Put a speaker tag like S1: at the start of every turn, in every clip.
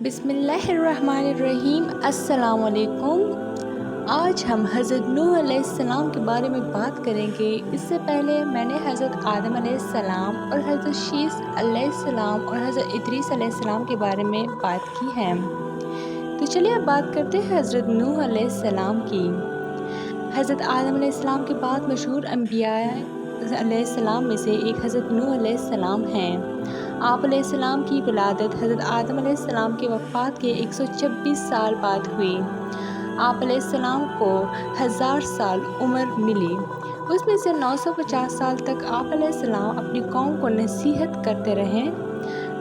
S1: بسم اللہ الرحمن الرحیم۔ السلام علیکم۔ آج ہم حضرت نوح علیہ السلام کے بارے میں بات کریں گے۔ اس سے پہلے میں نے حضرت آدم علیہ السلام اور حضرت شیث علیہ السلام اور حضرت ادریس علیہ السلام کے بارے میں بات کی ہے۔ تو چلیے اب بات کرتے ہیں حضرت نوح علیہ السلام کی۔ حضرت آدم علیہ السلام کے بعد مشہور انبیاء علیہ السلام میں سے ایک حضرت نوح علیہ السلام ہیں۔ آپ علیہ السلام کی ولادت حضرت آدم علیہ السلام کی وفات کے 126 سال بعد ہوئی۔ آپ علیہ السلام کو 1000 سال عمر ملی۔ اس میں سے 950 سال تک آپ علیہ السلام اپنی قوم کو نصیحت کرتے رہے۔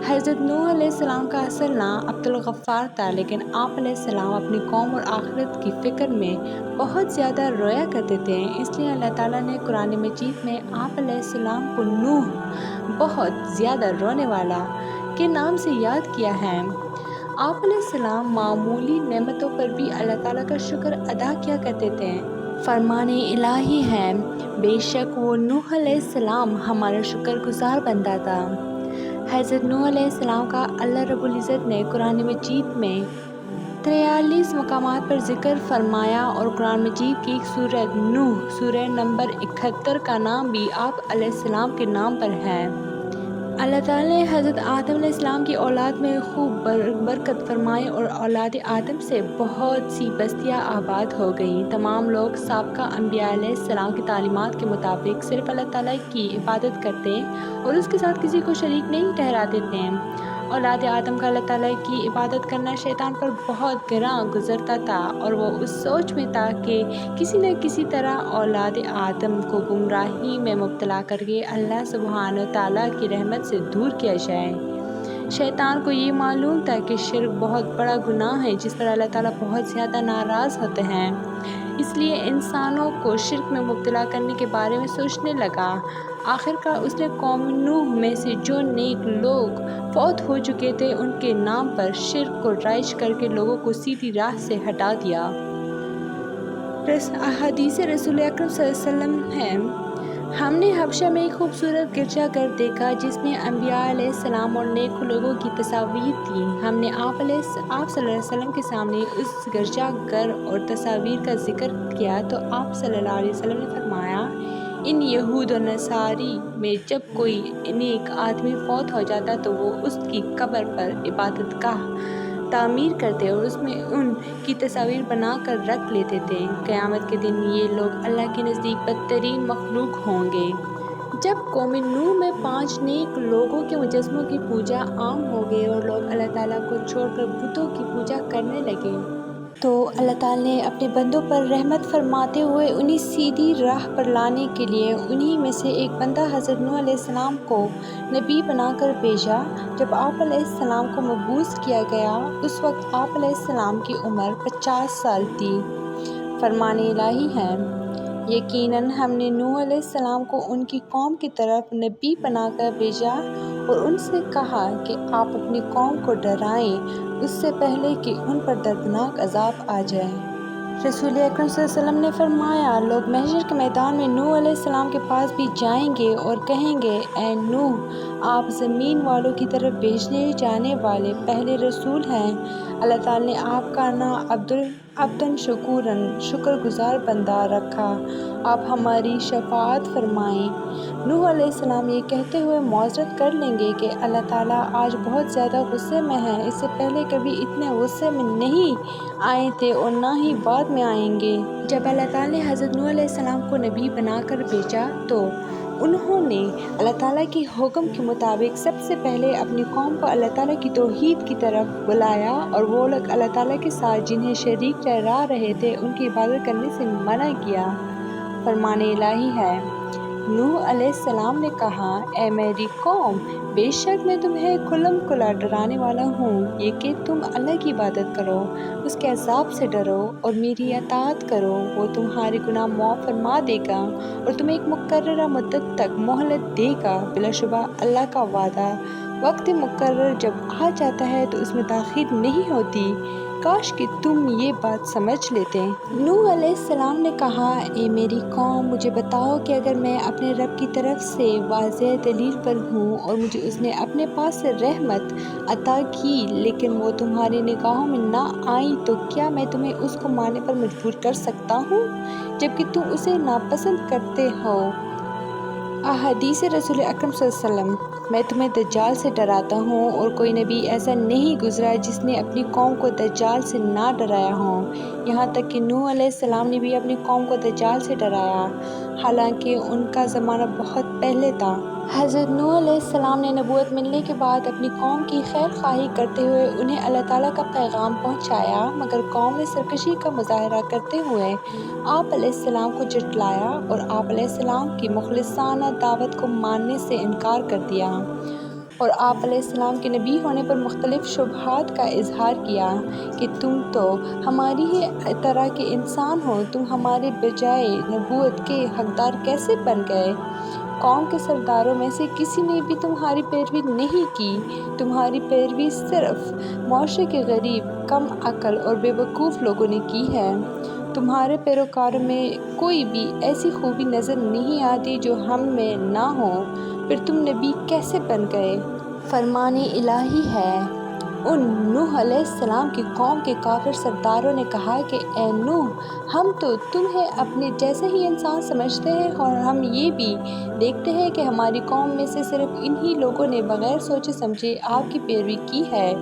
S1: حضرت نوح علیہ السلام کا اصل نام عبدالغفار تھا، لیکن آپ علیہ السلام اپنی قوم اور آخرت کی فکر میں بہت زیادہ رویا کرتے تھے، اس لیے اللہ تعالیٰ نے قرآن مجید میں آپ علیہ السلام کو نوح، بہت زیادہ رونے والا، کے نام سے یاد کیا ہے۔ آپ علیہ السلام معمولی نعمتوں پر بھی اللہ تعالیٰ کا شکر ادا کیا کرتے تھے۔ فرمان الہی ہے، بے شک وہ نوح علیہ السلام ہمارا شکر گزار بندہ تھا۔ حضرت نوح علیہ السلام کا اللہ رب العزت نے قرآن مجید میں 43 مقامات پر ذکر فرمایا، اور قرآن مجید کی ایک سورت نوح، سورہ نمبر 71 کا نام بھی آپ علیہ السلام کے نام پر ہے۔ اللہ تعالیٰ نے حضرت آدم علیہ السلام کی اولاد میں خوب برکت فرمائی اور اولاد آدم سے بہت سی بستیاں آباد ہو گئیں۔ تمام لوگ سابقہ انبیاء علیہ السلام کی تعلیمات کے مطابق صرف اللہ تعالیٰ کی عبادت کرتے اور اس کے ساتھ کسی کو شریک نہیں ٹھہراتے تھے۔ اولاد آدم کا اللہ تعالیٰ کی عبادت کرنا شیطان پر بہت گراں گزرتا تھا، اور وہ اس سوچ میں تھا کہ کسی نہ کسی طرح اولاد آدم کو گمراہی میں مبتلا کر کے اللہ سبحانہ وتعالیٰ کی رحمت سے دور کیا جائے۔ شیطان کو یہ معلوم تھا کہ شرک بہت بڑا گناہ ہے جس پر اللہ تعالیٰ بہت زیادہ ناراض ہوتے ہیں، اس لیے انسانوں کو شرک میں مبتلا کرنے کے بارے میں سوچنے لگا۔ آخرکار اس نے قوم نوح میں سے جو نیک لوگ فوت ہو چکے تھے ان کے نام پر شرک کو رائج کر کے لوگوں کو سیدھی راہ سے ہٹا دیا۔ حدیث رسول اکرم صلی اللہ علیہ وسلم ہے، ہم نے حبشہ میں ایک خوبصورت گرجا گھر دیکھا جس میں انبیاء علیہ السلام اور نیک لوگوں کی تصاویر تھیں۔ ہم نے آپ صلی اللہ علیہ وسلم کے سامنے اس گرجا گھر اور تصاویر کا ذکر کیا تو آپ صلی اللہ علیہ وسلم نے فرمایا، ان یہود و نصاری میں جب کوئی نیک آدمی فوت ہو جاتا تو وہ اس کی قبر پر عبادت گاہ تعمیر کرتے اور اس میں ان کی تصاویر بنا کر رکھ لیتے تھے۔ قیامت کے دن یہ لوگ اللہ کے نزدیک بدترین مخلوق ہوں گے۔ جب قوم نوح میں 5 نیک لوگوں کے مجسموں کی پوجا عام ہو گئی اور لوگ اللہ تعالیٰ کو چھوڑ کر بتوں کی پوجا کرنے لگے تو اللہ تعالیٰ نے اپنے بندوں پر رحمت فرماتے ہوئے انہیں سیدھی راہ پر لانے کے لیے انہی میں سے ایک بندہ حضرت نوح علیہ السلام کو نبی بنا کر بھیجا۔ جب آپ علیہ السلام کو مبعوث کیا گیا اس وقت آپ علیہ السلام کی عمر 50 سال تھی۔ فرمان الہی ہے، یقیناً ہم نے نوح علیہ السلام کو ان کی قوم کی طرف نبی بنا کر بھیجا اور ان سے کہا کہ آپ اپنی قوم کو ڈرائیں اس سے پہلے کہ ان پر دردناک عذاب آ جائے۔ رسول اکرم صلی اللہ علیہ وسلم نے فرمایا، لوگ محشر کے میدان میں نوح علیہ السلام کے پاس بھی جائیں گے اور کہیں گے، اے نوح، آپ زمین والوں کی طرف بھیجے جانے والے پہلے رسول ہیں۔ اللہ تعالیٰ نے آپ کا نام عبدًا شکوراً، شکر گزار بندہ رکھا، آپ ہماری شفاعت فرمائیں۔ نوح علیہ السلام یہ کہتے ہوئے معذرت کر لیں گے کہ اللہ تعالیٰ آج بہت زیادہ غصے میں ہیں، اس سے پہلے کبھی اتنے غصے میں نہیں آئے تھے اور نہ ہی بعد میں آئیں گے۔ جب اللہ تعالیٰ نے حضرت نوح علیہ السلام کو نبی بنا کر بھیجا تو انہوں نے اللہ تعالیٰ کے حکم کے مطابق سب سے پہلے اپنی قوم کو اللہ تعالیٰ کی توحید کی طرف بلایا، اور وہ لوگ اللہ تعالیٰ کے ساتھ جنہیں شریک ٹھہرا رہے تھے ان کی عبادت کرنے سے منع کیا۔ فرمان الہی ہے، نوح علیہ السلام نے کہا، اے میری قوم، بے شک میں تمہیں کھلم کھلا ڈرانے والا ہوں، یہ کہ تم اللہ کی عبادت کرو، اس کے عذاب سے ڈرو اور میری اطاعت کرو، وہ تمہارے گناہ معاف فرما دے گا اور تمہیں ایک مقررہ مدت تک مہلت دے گا۔ بلا شبہ اللہ کا وعدہ وقت مقرر جب آ جاتا ہے تو اس میں تاخیر نہیں ہوتی۔ کاش کہ تم یہ بات سمجھ لیتے۔ نوح علیہ السلام نے کہا، اے میری قوم، مجھے بتاؤ کہ اگر میں اپنے رب کی طرف سے واضح دلیل پر ہوں اور مجھے اس نے اپنے پاس سے رحمت عطا کی لیکن وہ تمہاری نگاہوں میں نہ آئی تو کیا میں تمہیں اس کو ماننے پر مجبور کر سکتا ہوں جبکہ تم اسے ناپسند کرتے ہو؟ احادیث رسول اکرم صلی اللہ علیہ وسلم۔ میں تمہیں دجال سے ڈراتا ہوں اور کوئی نبی ایسا نہیں گزرا جس نے اپنی قوم کو دجال سے نہ ڈرایا ہو، یہاں تک کہ نوح علیہ السلام نے بھی اپنی قوم کو دجال سے ڈرایا، حالانکہ ان کا زمانہ بہت پہلے تھا۔ حضرت نوح علیہ السلام نے نبوت ملنے کے بعد اپنی قوم کی خیر خواہی کرتے ہوئے انہیں اللہ تعالیٰ کا پیغام پہنچایا، مگر قوم نے سرکشی کا مظاہرہ کرتے ہوئے آپ علیہ السلام کو جھٹلایا اور آپ علیہ السلام کی مخلصانہ دعوت کو ماننے سے انکار کر دیا، اور آپ علیہ السلام کے نبی ہونے پر مختلف شبہات کا اظہار کیا کہ تم تو ہماری ہی طرح کے انسان ہو، تم ہمارے بجائے نبوت کے حقدار کیسے بن گئے؟ قوم کے سرداروں میں سے کسی نے بھی تمہاری پیروی نہیں کی، تمہاری پیروی صرف معاشرے کے غریب، کم عقل اور بے وقوف لوگوں نے کی ہے۔ تمہارے پیروکاروں میں کوئی بھی ایسی خوبی نظر نہیں آتی جو ہم میں نہ ہو، پھر تم نبی کیسے بن گئے؟ فرمان الہی ہے۔ ان نوح علیہ السلام کی قوم کے کافر سرداروں نے کہا کہ اے نوح، ہم تو تمہیں اپنے جیسے ہی انسان سمجھتے ہیں اور ہم یہ بھی دیکھتے ہیں کہ ہماری قوم میں سے صرف انہی لوگوں نے بغیر سوچے سمجھے آپ کی پیروی کی ہے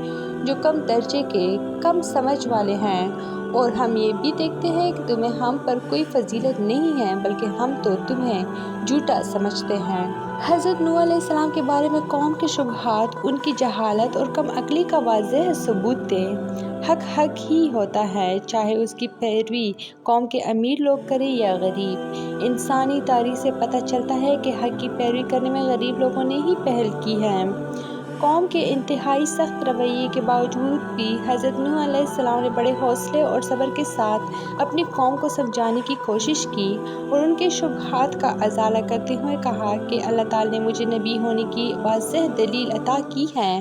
S1: جو کم درجے کے، کم سمجھ والے ہیں، اور ہم یہ بھی دیکھتے ہیں کہ تمہیں ہم پر کوئی فضیلت نہیں ہے بلکہ ہم تو تمہیں جھوٹا سمجھتے ہیں۔ حضرت نوح علیہ السلام کے بارے میں قوم کے شبہات ان کی جہالت اور کم عقلی کا واضح ثبوت تھے۔ حق حق ہی ہوتا ہے، چاہے اس کی پیروی قوم کے امیر لوگ کریں یا غریب۔ انسانی تاریخ سے پتہ چلتا ہے کہ حق کی پیروی کرنے میں غریب لوگوں نے ہی پہل کی ہے۔ قوم کے انتہائی سخت رویے کے باوجود بھی حضرت نوح علیہ السلام نے بڑے حوصلے اور صبر کے ساتھ اپنی قوم کو سمجھانے کی کوشش کی اور ان کے شبہات کا ازالہ کرتے ہوئے کہا کہ اللہ تعالیٰ نے مجھے نبی ہونے کی واضح دلیل عطا کی ہے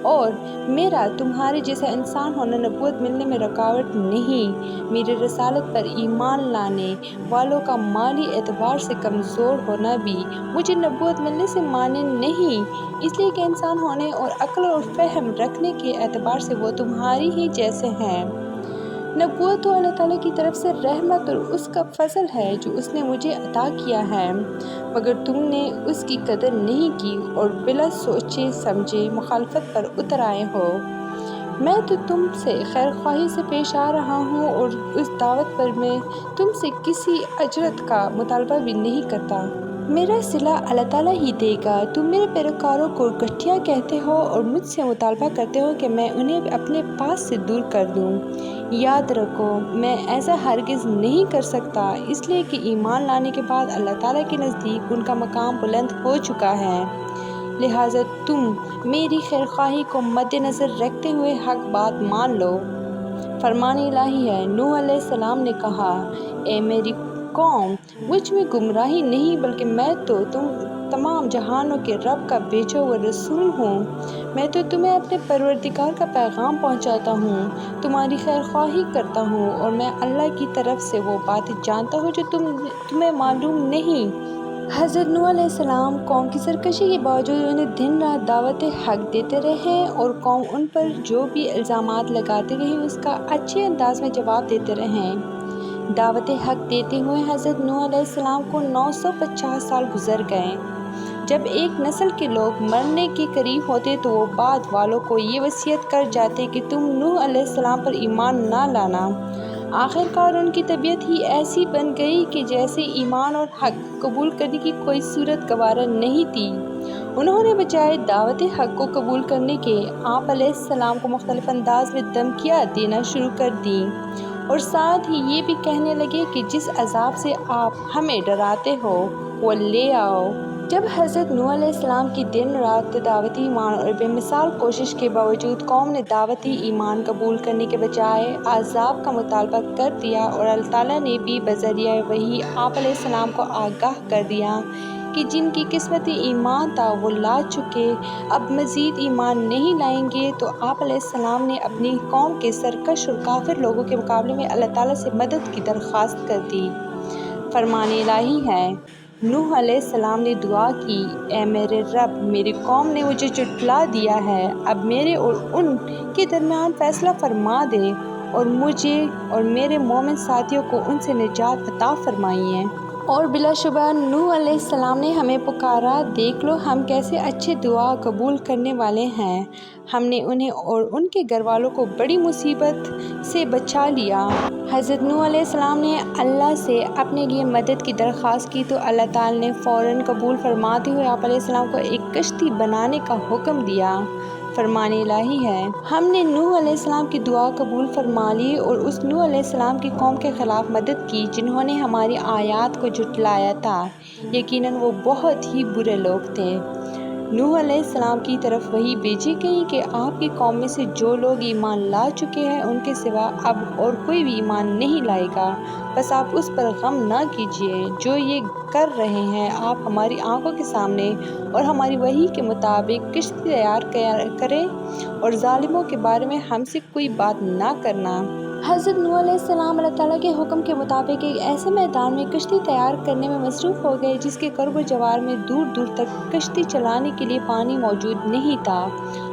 S1: اور میرا تمہارے جیسا انسان ہونا نبوت ملنے میں رکاوٹ نہیں، میری رسالت پر ایمان لانے والوں کا مالی اعتبار سے کمزور ہونا بھی مجھے نبوت ملنے سے مانے نہیں، اس لیے کہ انسان ہونے اور عقل اور فہم رکھنے کے اعتبار سے وہ تمہاری ہی جیسے ہیں۔ نبوت تو اللہ تعالیٰ کی طرف سے رحمت اور اس کا فضل ہے جو اس نے مجھے عطا کیا ہے، مگر تم نے اس کی قدر نہیں کی اور بلا سوچے سمجھے مخالفت پر اتر آئے ہو۔ میں تو تم سے خیر خواہی سے پیش آ رہا ہوں اور اس دعوت پر میں تم سے کسی اجرت کا مطالبہ بھی نہیں کرتا۔ میرا صلہ اللہ تعالیٰ ہی دے گا۔ تم میرے پیروکاروں کو گٹھیا کہتے ہو اور مجھ سے مطالبہ کرتے ہو کہ میں انہیں اپنے پاس سے دور کر دوں۔ یاد رکھو، میں ایسا ہرگز نہیں کر سکتا، اس لیے کہ ایمان لانے کے بعد اللہ تعالیٰ کے نزدیک ان کا مقام بلند ہو چکا ہے، لہٰذا تم میری خیر خواہی کو مد نظر رکھتے ہوئے حق بات مان لو۔ فرمان الہی ہے۔ نوح علیہ السلام نے کہا، اے میری قوم، مجھ میں گمراہی نہیں بلکہ میں تو تمام جہانوں کے رب کا بھیجا ہوا رسول ہوں۔ میں تو تمہیں اپنے پروردگار کا پیغام پہنچاتا ہوں، تمہاری خیر خواہی کرتا ہوں، اور میں اللہ کی طرف سے وہ باتیں جانتا ہوں جو تمہیں معلوم نہیں۔ حضرت نوح علیہ السلام قوم کی سرکشی کے باوجود انہیں دن رات دعوت حق دیتے رہے اور قوم ان پر جو بھی الزامات لگاتے رہی اس کا اچھے انداز میں جواب دیتے رہے۔ دعوت حق دیتے ہوئے حضرت نوح علیہ السلام کو 950 سال گزر گئے۔ جب ایک نسل کے لوگ مرنے کے قریب ہوتے تو وہ بعد والوں کو یہ وصیت کر جاتے کہ تم نوح علیہ السلام پر ایمان نہ لانا۔ آخر کار ان کی طبیعت ہی ایسی بن گئی کہ جیسے ایمان اور حق قبول کرنے کی کوئی صورت گوارا نہیں تھی، انہوں نے بجائے دعوت حق کو قبول کرنے کے آپ علیہ السلام کو مختلف انداز میں دھمکیاں دینا شروع کر دیں اور ساتھ ہی یہ بھی کہنے لگے کہ جس عذاب سے آپ ہمیں ڈراتے ہو وہ لے آؤ۔ جب حضرت نوح علیہ السلام کی دن رات دعوت ایمان اور بے مثال کوشش کے باوجود قوم نے دعوت ایمان قبول کرنے کے بجائے عذاب کا مطالبہ کر دیا اور اللہ تعالیٰ نے بھی بذریعہ وحی آپ علیہ السلام کو آگاہ کر دیا کہ جن کی قسمت ایمان تھا وہ لا چکے اب مزید ایمان نہیں لائیں گے، تو آپ علیہ السلام نے اپنی قوم کے سرکش اور کافر لوگوں کے مقابلے میں اللہ تعالیٰ سے مدد کی درخواست کر دی۔ فرمان الہی ہے، نوح علیہ السلام نے دعا کی، اے میرے رب، میری قوم نے مجھے جھٹلا دیا ہے، اب میرے اور ان کے درمیان فیصلہ فرما دے اور مجھے اور میرے مومن ساتھیوں کو ان سے نجات عطا فرمائیے۔ اور بلا شبہ نوح علیہ السلام نے ہمیں پکارا، دیکھ لو ہم کیسے اچھے دعا قبول کرنے والے ہیں، ہم نے انہیں اور ان کے گھر والوں کو بڑی مصیبت سے بچا لیا۔ حضرت نوح علیہ السلام نے اللہ سے اپنے لیے مدد کی درخواست کی تو اللہ تعالیٰ نے فوراً قبول فرماتے ہوئے آپ علیہ السلام کو ایک کشتی بنانے کا حکم دیا۔ فرمان الہی ہے، ہم نے نوح علیہ السلام کی دعا قبول فرما لی اور اس نوح علیہ السلام کی قوم کے خلاف مدد کی جنہوں نے ہماری آیات کو جھٹلایا تھا، یقیناً وہ بہت ہی برے لوگ تھے۔ نوح علیہ السلام کی طرف وحی بھیجی گئی کہ آپ کی قوم میں سے جو لوگ ایمان لا چکے ہیں ان کے سوا اب اور کوئی بھی ایمان نہیں لائے گا، بس آپ اس پر غم نہ کیجیے جو یہ کر رہے ہیں، آپ ہماری آنکھوں کے سامنے اور ہماری وحی کے مطابق کشتی تیار کریں اور ظالموں کے بارے میں ہم سے کوئی بات نہ کرنا۔ حضرت نوح علیہ السلام اللہ تعالیٰ کے حکم کے مطابق ایک ایسے میدان میں کشتی تیار کرنے میں مصروف ہو گئے جس کے قرب و جوار میں دور دور تک کشتی چلانے کے لیے پانی موجود نہیں تھا۔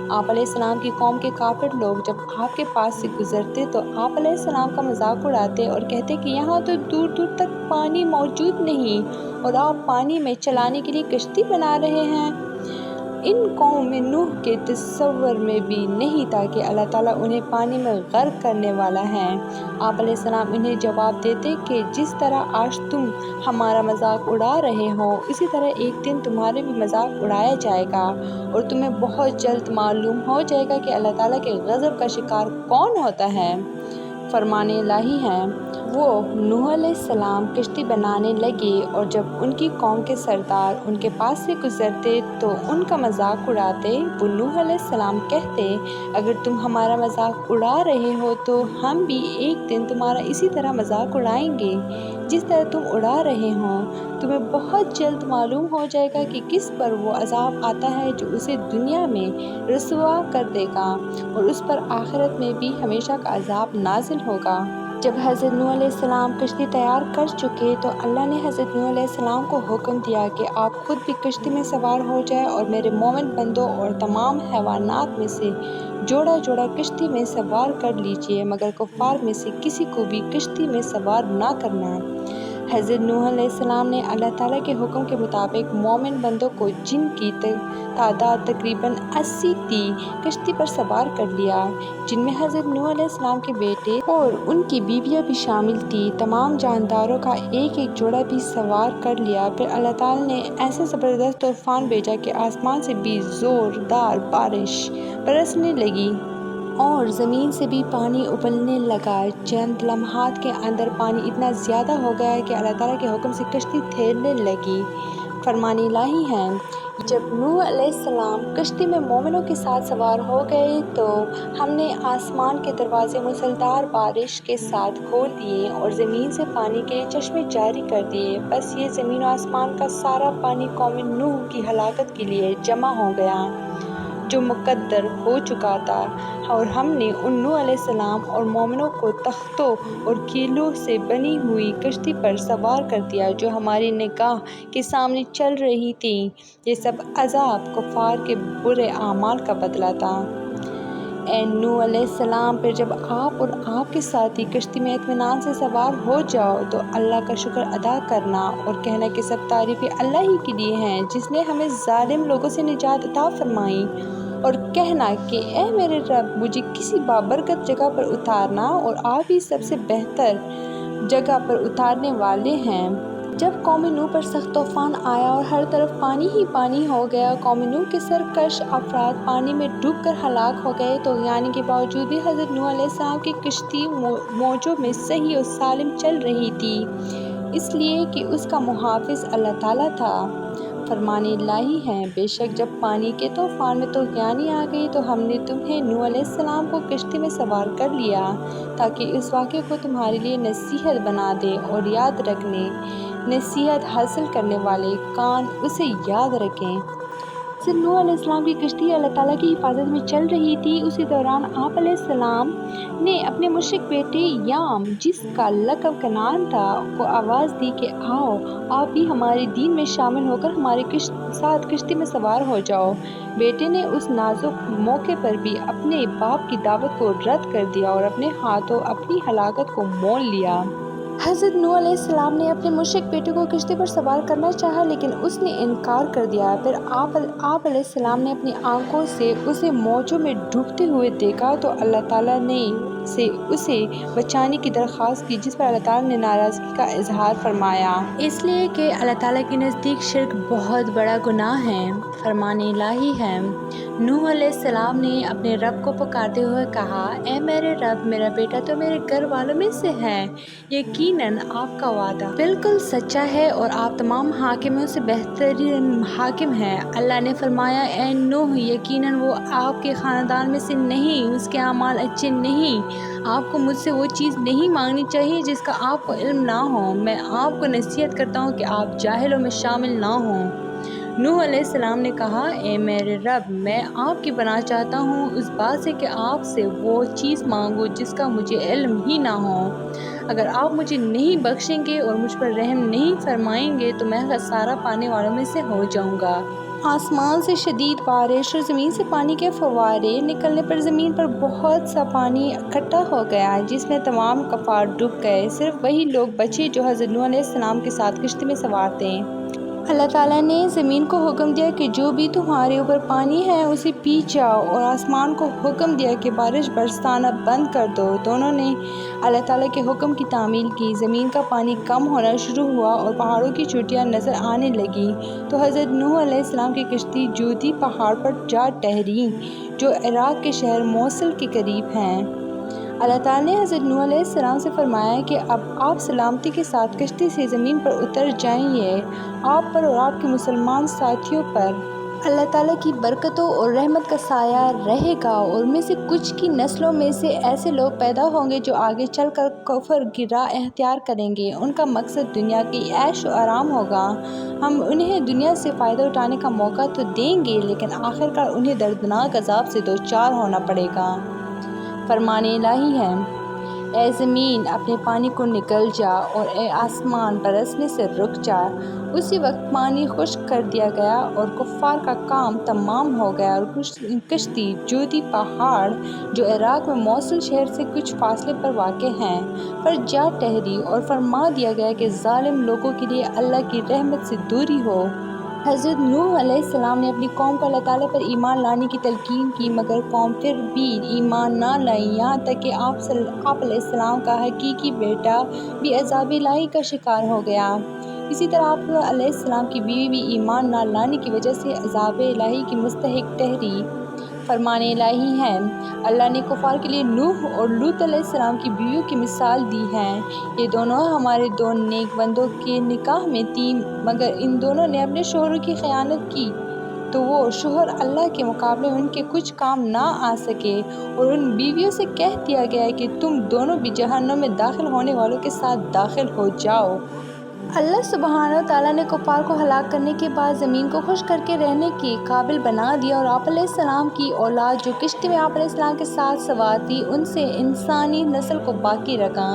S1: آپ علیہ السلام کی قوم کے کافر لوگ جب آپ کے پاس سے گزرتے تو آپ علیہ السلام کا مذاق اڑاتے اور کہتے کہ یہاں تو دور دور تک پانی موجود نہیں اور آپ پانی میں چلانے کے لیے کشتی بنا رہے ہیں۔ ان قوم نوح کے تصور میں بھی نہیں تھا کہ اللہ تعالیٰ انہیں پانی میں غرق کرنے والا ہے۔ آپ علیہ السلام انہیں جواب دیتے کہ جس طرح آج تم ہمارا مذاق اڑا رہے ہو اسی طرح ایک دن تمہارے بھی مذاق اڑایا جائے گا اور تمہیں بہت جلد معلوم ہو جائے گا کہ اللہ تعالیٰ کے غضب کا شکار کون ہوتا ہے۔ فرمان الہی ہے، وہ نوح علیہ السلام کشتی بنانے لگے اور جب ان کی قوم کے سردار ان کے پاس سے گزرتے تو ان کا مذاق اڑاتے۔ وہ نوح علیہ السلام کہتے، اگر تم ہمارا مذاق اڑا رہے ہو تو ہم بھی ایک دن تمہارا اسی طرح مذاق اڑائیں گے جس طرح تم اڑا رہے ہو، تمہیں بہت جلد معلوم ہو جائے گا کہ کس پر وہ عذاب آتا ہے جو اسے دنیا میں رسوا کر دے گا اور اس پر آخرت میں بھی ہمیشہ کا عذاب نازل ہوگا۔ جب حضرت نوح علیہ السلام کشتی تیار کر چکے تو اللہ نے حضرت نوح علیہ السلام کو حکم دیا کہ آپ خود بھی کشتی میں سوار ہو جائیں اور میرے مومن بندوں اور تمام حیوانات میں سے جوڑا جوڑا کشتی میں سوار کر لیجیے، مگر کفار میں سے کسی کو بھی کشتی میں سوار نہ کرنا۔ حضرت نوح علیہ السلام نے اللہ تعالیٰ کے حکم کے مطابق مومن بندوں کو جن کی تعداد تقریباً 80 تھی کشتی پر سوار کر لیا، جن میں حضرت نوح علیہ السلام کے بیٹے اور ان کی بیویاں بھی شامل تھیں۔ تمام جانداروں کا ایک ایک جوڑا بھی سوار کر لیا۔ پھر اللہ تعالیٰ نے ایسے زبردست طوفان بھیجا کہ آسمان سے بھی زوردار بارش برسنے لگی اور زمین سے بھی پانی ابلنے لگا۔ چند لمحات کے اندر پانی اتنا زیادہ ہو گیا کہ اللہ تعالیٰ کے حکم سے کشتی تیرنے لگی۔ فرمان الہی ہے، جب نوح علیہ السلام کشتی میں مومنوں کے ساتھ سوار ہو گئے تو ہم نے آسمان کے دروازے موسلادھار بارش کے ساتھ کھول دیے اور زمین سے پانی کے چشمے جاری کر دیے، بس یہ زمین و آسمان کا سارا پانی قوم نوح کی ہلاکت کے لیے جمع ہو گیا جو مقدر ہو چکا تھا، اور ہم نے ان نوح علیہ السلام اور مومنوں کو تختوں اور کیلوں سے بنی ہوئی کشتی پر سوار کر دیا جو ہماری نگاہ کے سامنے چل رہی تھیں۔ یہ سب عذاب کفار کے برے اعمال کا بدلہ تھا۔ اے نوح علیہ السلام، پھر جب آپ اور آپ کے ساتھی کشتی میں اطمینان سے سوار ہو جاؤ تو اللہ کا شکر ادا کرنا اور کہنا کہ سب تعریفیں اللہ ہی کے لیے ہیں جس نے ہمیں ظالم لوگوں سے نجات عطا فرمائی، اور کہنا کہ اے میرے رب، مجھے کسی بابرکت جگہ پر اتارنا اور آپ ہی سب سے بہتر جگہ پر اتارنے والے ہیں۔ جب قوم نوح پر سخت طوفان آیا اور ہر طرف پانی ہی پانی ہو گیا، قوم نوح کے سرکش افراد پانی میں ڈوب کر ہلاک ہو گئے، تو یعنی کے باوجود بھی حضرت نوح علیہ السلام کی کشتی موجوں میں صحیح و سالم چل رہی تھی، اس لیے کہ اس کا محافظ اللہ تعالیٰ تھا۔ فرمان الہی ہے، بے شک جب پانی کے طوفان میں طغیانی آ گئی تو ہم نے تمہیں نوح علیہ السلام کو کشتی میں سوار کر لیا تاکہ اس واقعے کو تمہارے لیے نصیحت بنا دے اور یاد رکھنے نصیحت حاصل کرنے والے کان اسے یاد رکھیں۔ حضرت نوح علیہ السلام کی کشتی اللہ تعالیٰ کی حفاظت میں چل رہی تھی۔ اسی دوران آپ علیہ السلام نے اپنے مشرک بیٹے یام، جس کا لقب کنعان تھا، کو آواز دی کہ آؤ آپ بھی ہمارے دین میں شامل ہو کر ہمارے ساتھ کشتی میں سوار ہو جاؤ۔ بیٹے نے اس نازک موقع پر بھی اپنے باپ کی دعوت کو رد کر دیا اور اپنے ہاتھوں اپنی ہلاکت کو مول لیا۔ حضرت نوح علیہ السلام نے اپنے مشرک بیٹے کو کشتی پر سوار کرنا چاہا لیکن اس نے انکار کر دیا۔ پھر آپ علیہ السلام نے اپنی آنکھوں سے اسے موجوں میں ڈوبتے ہوئے دیکھا تو اللہ تعالیٰ نے اسے بچانے کی درخواست کی، جس پر اللہ تعالیٰ نے ناراضگی کا اظہار فرمایا، اس لیے کہ اللہ تعالیٰ کے نزدیک شرک بہت بڑا گناہ ہے۔ فرمان الہی ہے۔ نوح علیہ السلام نے اپنے رب کو پکارتے ہوئے کہا، اے میرے رب، میرا بیٹا تو میرے گھر والوں میں سے ہے، یقیناً آپ کا وعدہ بالکل سچا ہے اور آپ تمام حاکموں سے بہترین حاکم ہیں۔ اللہ نے فرمایا، اے نوح، یقیناً وہ آپ کے خاندان میں سے نہیں، اس کے اعمال اچھے نہیں۔ آپ کو مجھ سے وہ چیز نہیں مانگنی چاہیے جس کا آپ کو علم نہ ہو۔ میں آپ کو نصیحت کرتا ہوں کہ آپ جاہلوں میں شامل نہ ہوں۔ نوح علیہ السلام نے کہا، اے میرے رب، میں آپ کی پناہ چاہتا ہوں اس بات سے کہ آپ سے وہ چیز مانگو جس کا مجھے علم ہی نہ ہو۔ اگر آپ مجھے نہیں بخشیں گے اور مجھ پر رحم نہیں فرمائیں گے تو میں خسارہ پانے والوں میں سے ہو جاؤں گا۔ آسمان سے شدید بارش اور زمین سے پانی کے فوارے نکلنے پر زمین پر بہت سا پانی اکٹھا ہو گیا جس میں تمام کفار ڈوب گئے، صرف وہی لوگ بچے جو حضرت نوح علیہ السلام کے ساتھ کشتی میں سوار تھے۔ اللہ تعالیٰ نے زمین کو حکم دیا کہ جو بھی تمہارے اوپر پانی ہے اسے پی جاؤ، اور آسمان کو حکم دیا کہ بارش برسانا بند کر دو۔ دونوں نے اللہ تعالیٰ کے حکم کی تعمیل کی۔ زمین کا پانی کم ہونا شروع ہوا اور پہاڑوں کی چوٹیاں نظر آنے لگیں تو حضرت نوح علیہ السلام کی کشتی جودی پہاڑ پر جا ٹھہری جو عراق کے شہر موصل کے قریب ہے۔ اللہ تعالیٰ نے حضرت نوح علیہ السلام سے فرمایا کہ اب آپ سلامتی کے ساتھ کشتی سے زمین پر اتر جائیے۔ آپ پر اور آپ کے مسلمان ساتھیوں پر اللہ تعالیٰ کی برکتوں اور رحمت کا سایہ رہے گا، اور ان میں سے کچھ کی نسلوں میں سے ایسے لوگ پیدا ہوں گے جو آگے چل کر کفر کی راہ اختیار کریں گے۔ ان کا مقصد دنیا کی عیش و آرام ہوگا۔ ہم انہیں دنیا سے فائدہ اٹھانے کا موقع تو دیں گے لیکن آخرکار انہیں دردناک عذاب سے دوچار ہونا پڑے گا۔ فرمان الہی ہے۔ اے زمین، اپنے پانی کو نگل جا، اور اے آسمان، برسنے سے رک جا۔ اسی وقت پانی خشک کر دیا گیا اور کفار کا کام تمام ہو گیا، اور کشتی جودی پہاڑ جو عراق میں موصل شہر سے کچھ فاصلے پر واقع ہیں پر جا ٹھہری، اور فرما دیا گیا کہ ظالم لوگوں کے لیے اللہ کی رحمت سے دوری ہو۔ حضرت نوح علیہ السلام نے اپنی قوم کو اللہ تعالیٰ پر ایمان لانے کی تلقین کی، مگر قوم پھر بھی ایمان نہ لائی، یہاں تک کہ آپ علیہ السلام کا حقیقی بیٹا بھی عذاب الہی کا شکار ہو گیا۔ اسی طرح آپ علیہ السلام کی بیوی بھی ایمان نہ لانے کی وجہ سے عذاب الہی کی مستحق ٹھہری۔ فرمان الہی ہے۔ اللہ نے کفار کے لیے نوح اور لوط علیہ السلام کی بیویوں کی مثال دی ہے۔ یہ دونوں ہمارے دو نیک بندوں کے نکاح میں تھیں، مگر ان دونوں نے اپنے شوہروں کی خیانت کی تو وہ شوہر اللہ کے مقابلے ان کے کچھ کام نہ آ سکے، اور ان بیویوں سے کہہ دیا گیا کہ تم دونوں بھی جہنم میں داخل ہونے والوں کے ساتھ داخل ہو جاؤ۔ اللہ سبحانہ و تعالیٰ نے کفار کو ہلاک کرنے کے بعد زمین کو خشک کر کے رہنے کے قابل بنا دیا، اور آپ علیہ السلام کی اولاد جو کشتی میں آپ علیہ السلام کے ساتھ سوار تھی ان سے انسانی نسل کو باقی رکھا۔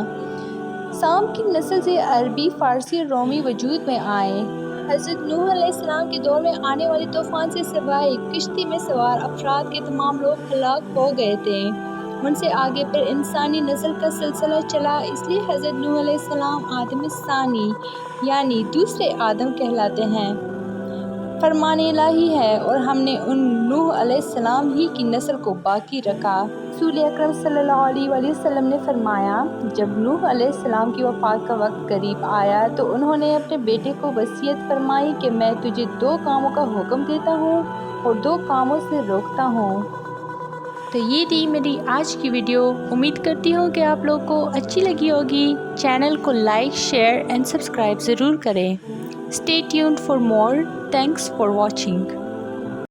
S1: سام کی نسل سے عربی، فارسی اور رومی وجود میں آئے۔ حضرت نوح علیہ السلام کے دور میں آنے والے طوفان سے سوائے کشتی میں سوار افراد کے تمام لوگ ہلاک ہو گئے تھے۔ ان سے آگے پھر انسانی نسل کا سلسلہ چلا، اس لیے حضرت نوح علیہ السلام آدم ثانی یعنی دوسرے آدم کہلاتے ہیں۔ فرمان الہی ہے، اور ہم نے ان نوح علیہ السلام ہی کی نسل کو باقی رکھا۔ رسول اکرم صلی اللہ علیہ وآلہ وسلم نے فرمایا، جب نوح علیہ السلام کی وفات کا وقت قریب آیا تو انہوں نے اپنے بیٹے کو وصیت فرمائی کہ میں تجھے 2 کاموں کا حکم دیتا ہوں اور 2 کاموں سے روکتا ہوں۔ تو یہ تھی میری آج کی ویڈیو۔ امید کرتی ہوں کہ آپ لوگ کو اچھی لگی ہوگی۔ چینل کو لائک، شیئر اینڈ سبسکرائب ضرور کریں۔ Stay tuned for more. Thanks for watching.